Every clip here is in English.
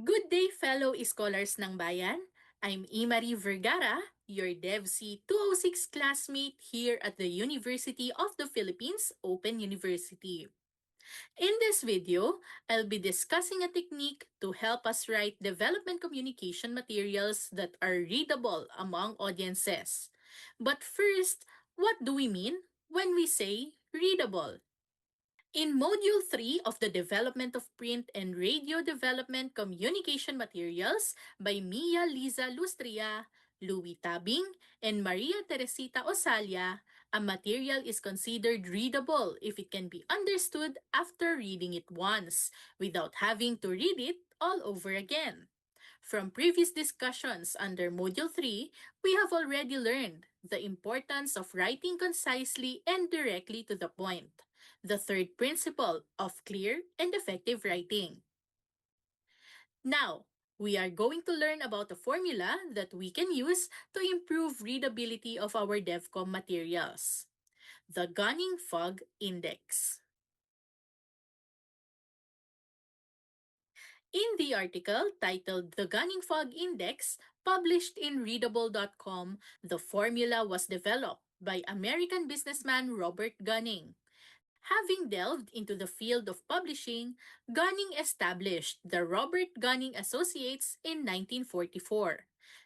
Good day, fellow scholars ng bayan. I'm Imari Vergara, your DEVC 206 classmate here at the University of the Philippines Open University. In this video, I'll be discussing a technique to help us write development communication materials that are readable among audiences. But first, what do we mean when we say readable? In Module 3 of the Development of Print and Radio Development Communication Materials by Mia Liza Lustria, Louis Tabing, and Maria Teresita Osalia, a material is considered readable if it can be understood after reading it once, without having to read it all over again. From previous discussions under Module 3, we have already learned the importance of writing concisely and directly to the point, the third principle of clear and effective writing. Now, we are going to learn about a formula that we can use to improve readability of our DevCom materials. The Gunning Fog Index. In the article titled The Gunning Fog Index, published in readable.com, the formula was developed by American businessman Robert Gunning. Having delved into the field of publishing, Gunning established the Robert Gunning Associates in 1944.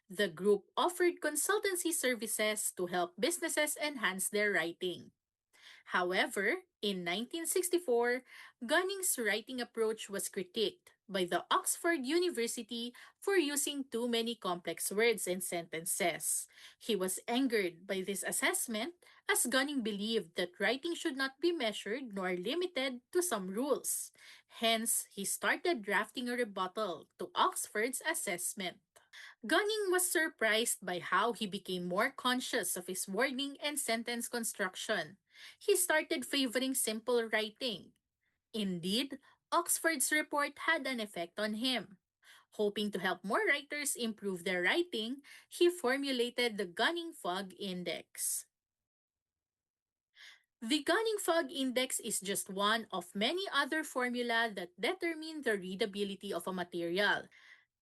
The group offered consultancy services to help businesses enhance their writing. However, in 1964, Gunning's writing approach was critiqued by the Oxford University for using too many complex words and sentences. He was angered by this assessment as Gunning believed that writing should not be measured nor limited to some rules. Hence, he started drafting a rebuttal to Oxford's assessment. Gunning was surprised by how he became more conscious of his wording and sentence construction. He started favoring simple writing. Indeed, Oxford's report had an effect on him. Hoping to help more writers improve their writing, he formulated the Gunning Fog Index. The Gunning Fog Index is just one of many other formula that determine the readability of a material.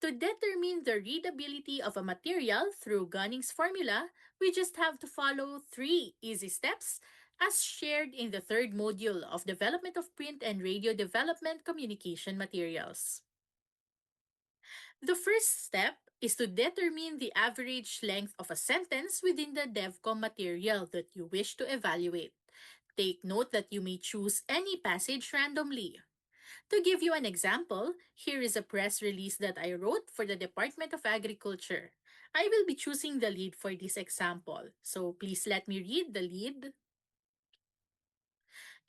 To determine the readability of a material through Gunning's formula, we just have to follow 3 easy steps as shared in the third module of Development of Print and Radio Development Communication Materials. The first step is to determine the average length of a sentence within the DevCom material that you wish to evaluate. Take note that you may choose any passage randomly. To give you an example, here is a press release that I wrote for the Department of Agriculture. I will be choosing the lead for this example, so please let me read the lead.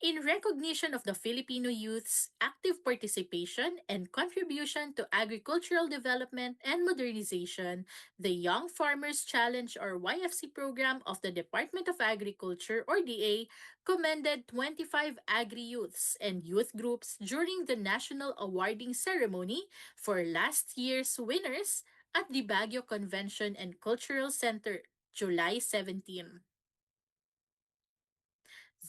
In recognition of the Filipino youth's active participation and contribution to agricultural development and modernization, the Young Farmers Challenge or YFC program of the Department of Agriculture or DA commended 25 agri-youths and youth groups during the national awarding ceremony for last year's winners at the Baguio Convention and Cultural Center, July 17.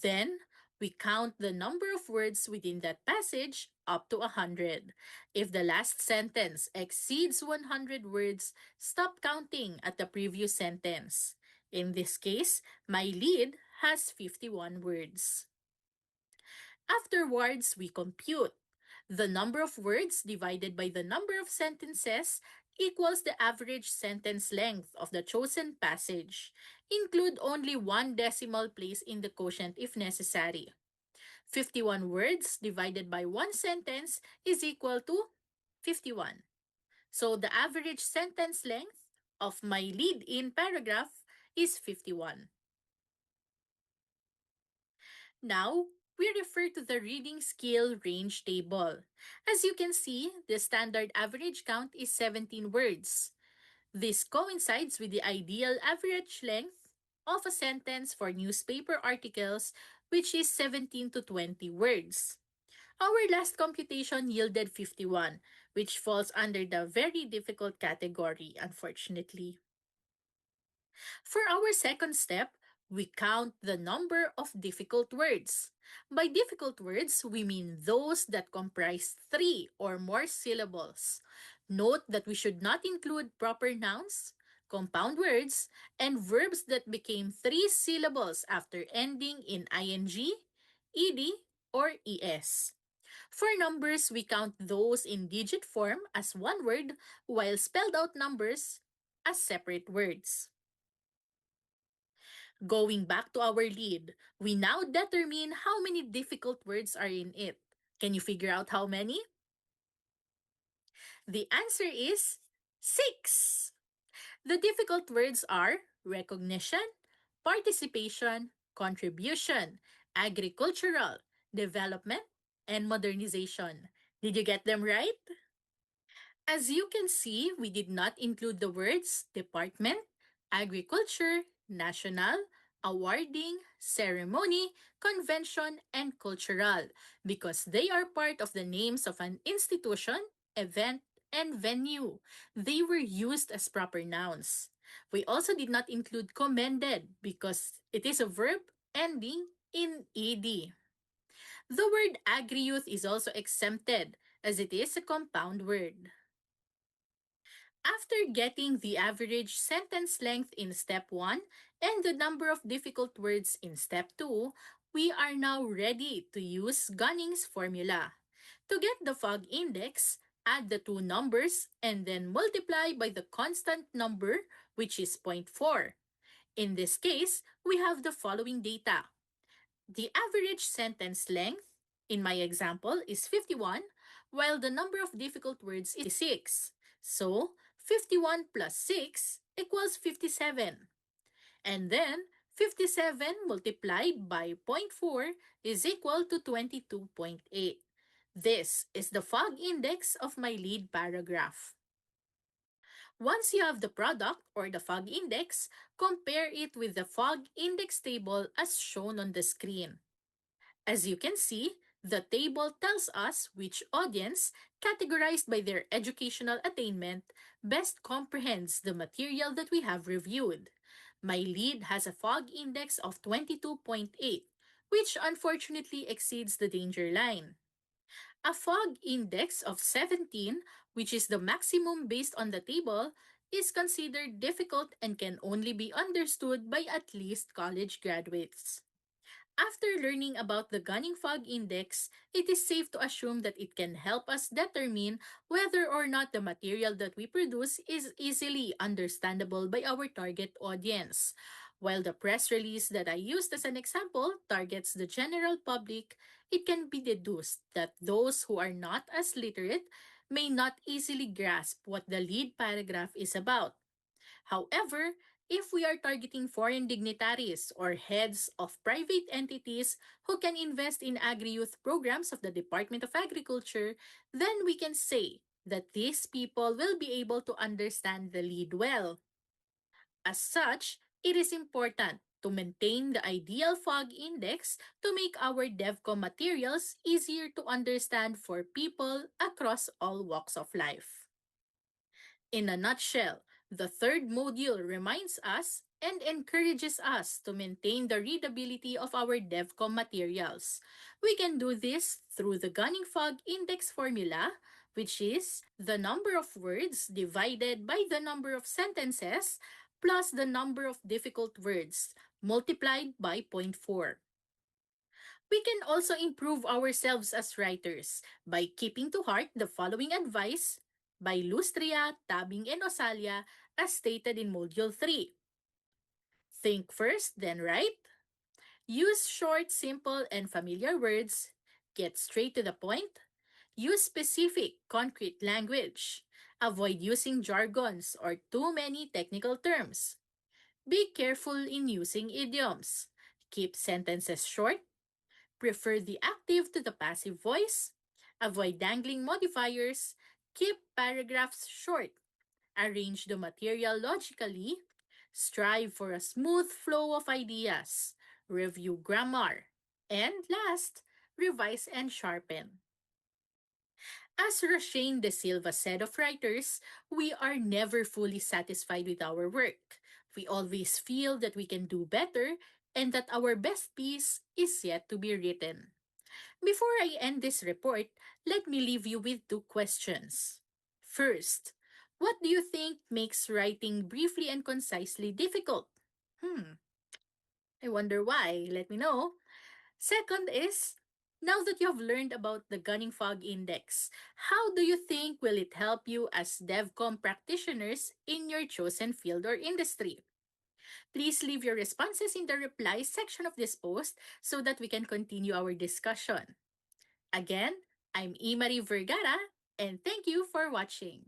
Then, we count the number of words within that passage up to 100. If the last sentence exceeds 100 words, stop counting at the previous sentence. In this case, my lead has 51 words. Afterwards, we compute. The number of words divided by the number of sentences equals the average sentence length of the chosen passage. Include only one decimal place in the quotient if necessary. 51 words divided by one sentence is equal to 51. So the average sentence length of my lead-in paragraph is 51. Now, we refer to the reading skill range table. As you can see, the standard average count is 17 words. This coincides with the ideal average length of a sentence for newspaper articles, which is 17 to 20 words. Our last computation yielded 51, which falls under the very difficult category, unfortunately. For our second step, we count the number of difficult words. By difficult words, we mean those that comprise 3 or more syllables. Note that we should not include proper nouns, compound words, and verbs that became three syllables after ending in ing, ed, or es. For numbers, we count those in digit form as one word, while spelled out numbers as separate words. Going back to our lead, we now determine how many difficult words are in it. Can you figure out how many? The answer is 6. The difficult words are recognition, participation, contribution, agricultural, development, and modernization. Did you get them right? As you can see, we did not include the words department, agriculture, national, awarding, ceremony, convention, and cultural because they are part of the names of an institution, event, and venue. They were used as proper nouns. We also did not include commended because it is a verb ending in ed. The word agri-youth is also exempted as it is a compound word. After getting the average sentence length in step 1 and the number of difficult words in step 2, we are now ready to use Gunning's formula. To get the fog index, add the two numbers and then multiply by the constant number, which is zero point 0.4. In this case, we have the following data. The average sentence length, in my example, is 51, while the number of difficult words is 6. So, 51 plus 6 equals 57. And then, 57 multiplied by zero point 0.4 is equal to 22.8. This is the fog index of my lead paragraph. Once you have the product or the fog index, compare it with the fog index table as shown on the screen. As you can see, the table tells us which audience, categorized by their educational attainment, best comprehends the material that we have reviewed. My lead has a fog index of 22.8, which unfortunately exceeds the danger line. A fog index of 17, which is the maximum based on the table, is considered difficult and can only be understood by at least college graduates. After learning about the Gunning Fog Index, it is safe to assume that it can help us determine whether or not the material that we produce is easily understandable by our target audience. While the press release that I used as an example targets the general public, it can be deduced that those who are not as literate may not easily grasp what the lead paragraph is about. However, if we are targeting foreign dignitaries or heads of private entities who can invest in agri-youth programs of the Department of Agriculture, then we can say that these people will be able to understand the lead well. As such, it is important to maintain the ideal fog index to make our DevCom materials easier to understand for people across all walks of life. In a nutshell, the third module reminds us and encourages us to maintain the readability of our DevCom materials. We can do this through the Gunning Fog Index formula, which is the number of words divided by the number of sentences plus the number of difficult words multiplied by zero point 0.4. We can also improve ourselves as writers by keeping to heart the following advice by Lustria, Tabing, and Osalia as stated in Module 3. Think first, then write. Use short, simple, and familiar words. Get straight to the point. Use specific, concrete language. Avoid using jargons or too many technical terms. Be careful in using idioms. Keep sentences short. Prefer the active to the passive voice. Avoid dangling modifiers. Keep paragraphs short. Arrange the material logically. Strive for a smooth flow of ideas. Review grammar. And last, revise and sharpen. As Rashane De Silva said of writers, we are never fully satisfied with our work. We always feel that we can do better and that our best piece is yet to be written. Before I end this report, let me leave you with two questions. First, what do you think makes writing briefly and concisely difficult? Hmm, I wonder why. Let me know. Second is, now that you have learned about the Gunning Fog Index, how do you think will it help you as DevCom practitioners in your chosen field or industry? Please leave your responses in the reply section of this post so that we can continue our discussion. Again, I'm Imari Vergara, and thank you for watching.